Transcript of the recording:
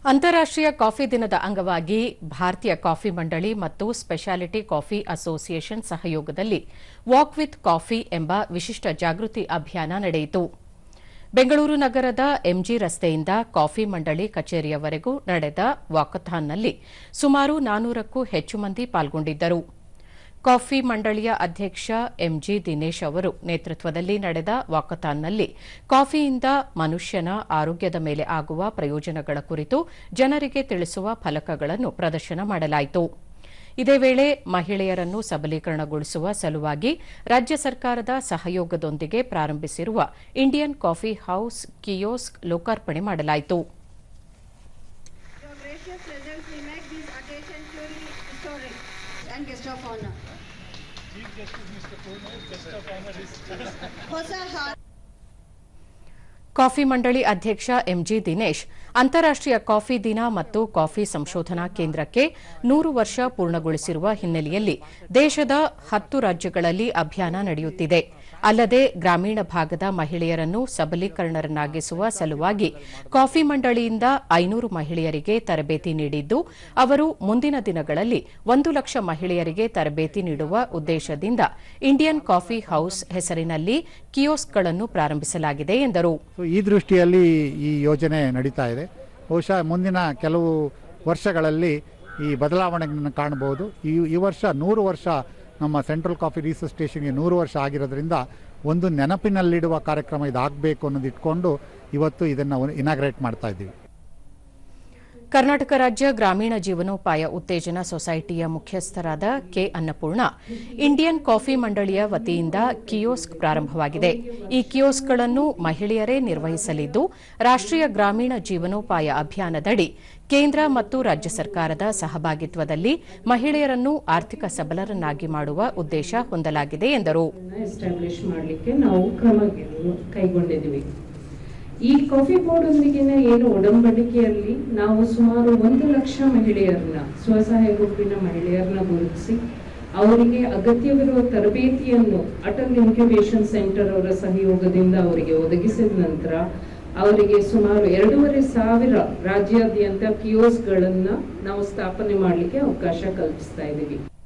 ಅಂತಾರಾಷ್ಟ್ರೀಯ ಕಾಫಿ ದಿನದ ಅಂಗವಾಗಿ ಭಾರತೀಯ ಕಾಫಿ ಮಂಡಳಿ ಮತ್ತು ಸ್ಪೆಷಾಲಿಟಿ ಕಾಫಿ ಅಸೋಸಿಯೇಷನ್ ಸಹಯೋಗದಲ್ಲಿ ವಾಕ್ ವಿತ್ ಕಾಫಿ ಎಂಬ ವಿಶಿಷ್ಟ ಜಾಗೃತಿ ಅಭಿಯಾನ ನಡೆಯಿತು. ಬೆಂಗಳೂರು ನಗರದ ಎಂಜಿ ರಸ್ತೆಯಿಂದ ಕಾಫಿ ಮಂಡಳಿ ಕಚೇರಿಯವರೆಗೂ ನಡೆದ ವಾಕಥಾನ್ನಲ್ಲಿ ಸುಮಾರು 400ಕ್ಕೂ ಹೆಚ್ಚು ಮಂದಿ ಪಾಲ್ಗೊಂಡಿದ್ದರು. ಕಾಫಿ ಮಂಡಳಿಯ ಅಧ್ಯಕ್ಷ ಎಂಜಿ ದಿನೇಶ್ ಅವರು ನೇತೃತ್ವದಲ್ಲಿ ನಡೆದ ವಾಕಥಾನ್ನಲ್ಲಿ ಕಾಫಿಯಿಂದ ಮನುಷ್ಯನ ಆರೋಗ್ಯದ ಮೇಲೆ ಆಗುವ ಪ್ರಯೋಜನಗಳ ಕುರಿತು ಜನರಿಗೆ ತಿಳಿಸುವ ಫಲಕಗಳನ್ನು ಪ್ರದರ್ಶನ ಮಾಡಲಾಯಿತು. ಇದೇ ವೇಳೆ ಮಹಿಳೆಯರನ್ನು ಸಬಲೀಕರಣಗೊಳಿಸುವ ಸಲುವಾಗಿ ರಾಜ್ಯ ಸರ್ಕಾರದ ಸಹಯೋಗದೊಂದಿಗೆ ಪ್ರಾರಂಭಿಸಿರುವ ಇಂಡಿಯನ್ ಕಾಫಿ ಹೌಸ್ ಕಿಯೋಸ್ಕ್ ಲೋಕಾರ್ಪಣೆ ಮಾಡಲಾಯಿತು. ಕಾಫಿ ಮಂಡಳಿ ಅಧ್ಯಕ್ಷ ಎಂಜಿ ದಿನೇಶ್ ಅಂತಾರಾಷ್ಟ್ರೀಯ ಕಾಫಿ ದಿನ ಮತ್ತು ಕಾಫಿ ಸಂಶೋಧನಾ ಕೇಂದ್ರಕ್ಕೆ 100 ವರ್ಷ ಪೂರ್ಣಗೊಳಿಸಿರುವ ಹಿನ್ನೆಲೆಯಲ್ಲಿ ದೇಶದ 10 ರಾಜ್ಯಗಳಲ್ಲಿ ಅಭಿಯಾನ ನಡೆಯುತ್ತಿದೆ. ಅಲ್ಲದೆ ಗ್ರಾಮೀಣ ಭಾಗದ ಮಹಿಳೆಯರನ್ನು ಸಬಲೀಕರಣರನ್ನಾಗಿಸುವ ಸಲುವಾಗಿ ಕಾಫಿ ಮಂಡಳಿಯಿಂದ 500 ಮಹಿಳೆಯರಿಗೆ ತರಬೇತಿ ನೀಡಿದ್ದು, ಅವರು ಮುಂದಿನ ದಿನಗಳಲ್ಲಿ 1 ಲಕ್ಷ ಮಹಿಳೆಯರಿಗೆ ತರಬೇತಿ ನೀಡುವ ಉದ್ದೇಶದಿಂದ ಇಂಡಿಯನ್ ಕಾಫಿ ಹೌಸ್ ಹೆಸರಿನಲ್ಲಿ ಕಿಯೋಸ್ಕ್ಗಳನ್ನು ಪ್ರಾರಂಭಿಸಲಾಗಿದೆ ಎಂದರು. ಈ ದೃಷ್ಟಿಯಲ್ಲಿ ಈ ಯೋಜನೆ ನಡೀತಾ ಇದೆ. ಬಹುಶಃ ಮುಂದಿನ ಕೆಲವು ವರ್ಷಗಳಲ್ಲಿ ಈ ಬದಲಾವಣೆಗಳನ್ನು ಕಾಣಬಹುದು. ಈ ವರ್ಷ 100 ವರ್ಷ ನಮ್ಮ ಸೆಂಟ್ರಲ್ ಕಾಫಿ ರಿಸರ್ಚ್ ಸ್ಟೇಷನ್ಗೆ 100 ವರ್ಷ ಆಗಿರೋದ್ರಿಂದ ಒಂದು ನೆನಪಿನಲ್ಲಿಡುವ ಕಾರ್ಯಕ್ರಮ ಇದಾಗಬೇಕು ಅನ್ನೋದು ಇಟ್ಕೊಂಡು ಇವತ್ತು ಇದನ್ನು ಇನಾಗ್ರೇಟ್ ಮಾಡ್ತಾ ಇದ್ದೀವಿ. ಕರ್ನಾಟಕ ರಾಜ್ಯ ಗ್ರಾಮೀಣ ಜೀವನೋಪಾಯ ಉತ್ತೇಜನ ಸೊಸೈಟಿಯ ಮುಖ್ಯಸ್ಥರಾದ ಕೆ ಅನ್ನಪೂರ್ಣ, ಇಂಡಿಯನ್ ಕಾಫಿ ಮಂಡಳಿಯ ವತಿಯಿಂದ ಕಿಯೋಸ್ಕ್ ಪ್ರಾರಂಭವಾಗಿದೆ. ಈ ಕಿಯೋಸ್ಕ್ಗಳನ್ನು ಮಹಿಳೆಯರೇ ನಿರ್ವಹಿಸಲಿದ್ದು, ರಾಷ್ಟ್ರೀಯ ಗ್ರಾಮೀಣ ಜೀವನೋಪಾಯ ಅಭಿಯಾನದಡಿ ಕೇಂದ್ರ ಮತ್ತು ರಾಜ್ಯ ಸರ್ಕಾರದ ಸಹಭಾಗಿತ್ವದಲ್ಲಿ ಮಹಿಳೆಯರನ್ನು ಆರ್ಥಿಕ ಸಬಲರನ್ನಾಗಿ ಮಾಡುವ ಉದ್ದೇಶ ಹೊಂದಲಾಗಿದೆ ಎಂದರು. ಈ ಕಾಫಿ ಬೋರ್ಡ್ ಒಂದಿಗಿನ ಏನು ಒಡಂಬಡಿಕೆಯಲ್ಲಿ ನಾವು ಸುಮಾರು 1 ಲಕ್ಷ ಮಹಿಳೆಯರನ್ನ, ಸ್ವಸಹಾಯ ಗುಂಪಿನ ಮಹಿಳೆಯರನ್ನ ಗುರುತಿಸಿ ಅವರಿಗೆ ಅಗತ್ಯವಿರುವ ತರಬೇತಿಯನ್ನು ಅಟಲ್ ಇನ್ಕ್ಯುಬೇಷನ್ ಸೆಂಟರ್ ಅವರ ಸಹಯೋಗದಿಂದ ಅವರಿಗೆ ಒದಗಿಸಿದ ನಂತರ ಅವರಿಗೆ ಸುಮಾರು 2,500 ರಾಜ್ಯಾದ್ಯಂತ ಕಿಯೋಸ್ಕ್ಗಳನ್ನ ನಾವು ಸ್ಥಾಪನೆ ಮಾಡಲಿಕ್ಕೆ ಅವಕಾಶ ಕಲ್ಪಿಸ್ತಾ ಇದ್ದೀವಿ.